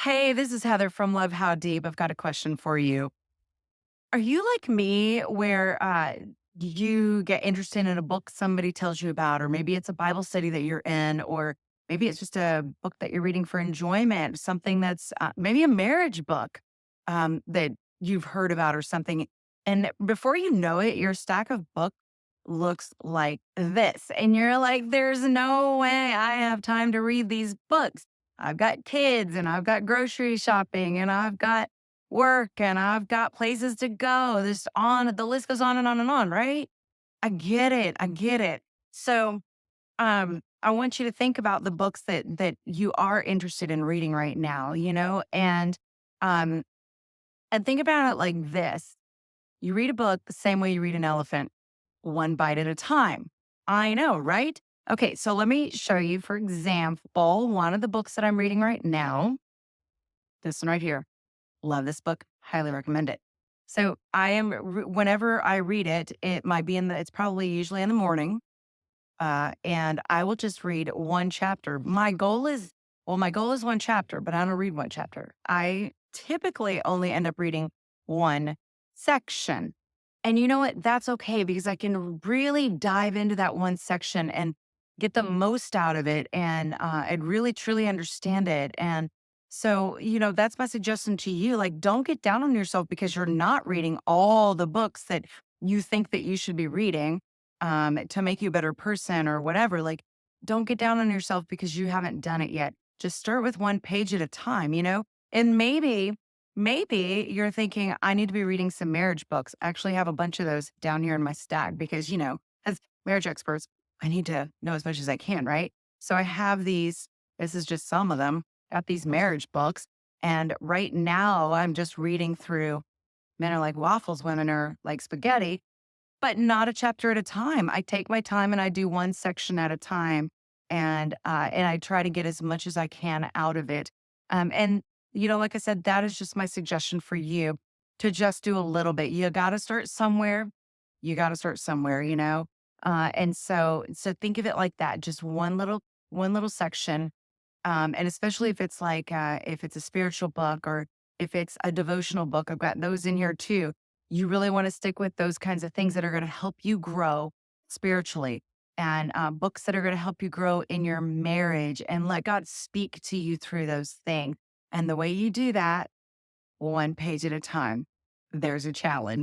Hey, this is Heather from Love How Deep. I've got a question for you. Are you like me where you get interested in a book somebody tells you about, or maybe it's a Bible study that you're in, or maybe it's just a book that you're reading for enjoyment, something that's maybe a marriage book that you've heard about or something. And before you know it, your stack of books looks like this. And you're like, there's no way I have time to read these books. I've got kids and I've got grocery shopping and I've got work and I've got places to go. This on the list goes on and on and on, right? I get it. I get it. So I want you to think about the books that you are interested in reading right now, um and think about it like this. You read a book the same way you read an elephant, one bite at a time. I know, right? Okay, so let me show you, for example, one of the books that I'm reading right now. This one right here. Love this book. Highly recommend it. So whenever I read it, it might be it's probably usually in the morning. And I will just read one chapter. My goal is one chapter, but I don't read one chapter. I typically only end up reading one section. And you know what? That's okay because I can really dive into that one section and get the most out of it and really truly understand it. And so, that's my suggestion to you. Like, don't get down on yourself because you're not reading all the books that you think that you should be reading to make you a better person or whatever. Like, don't get down on yourself because you haven't done it yet. Just start with one page at a time. And maybe you're thinking, I need to be reading some marriage books. I actually have a bunch of those down here in my stack because, as marriage experts, I need to know as much as I can, right? So I have this is just some of them, got these marriage books. And right now I'm just reading through Men Are Like Waffles, Women Are Like Spaghetti, but not a chapter at a time. I take my time and I do one section at a time, and I try to get as much as I can out of it. And like I said, that is just my suggestion for you to just do a little bit. You got to start somewhere. You got to start somewhere. And so think of it like that. Just one little section, and especially if it's a spiritual book or if it's a devotional book, I've got those in here too. You really want to stick with those kinds of things that are going to help you grow spiritually and books that are going to help you grow in your marriage and let God speak to you through those things. And the way you do that, one page at a time, there's a challenge.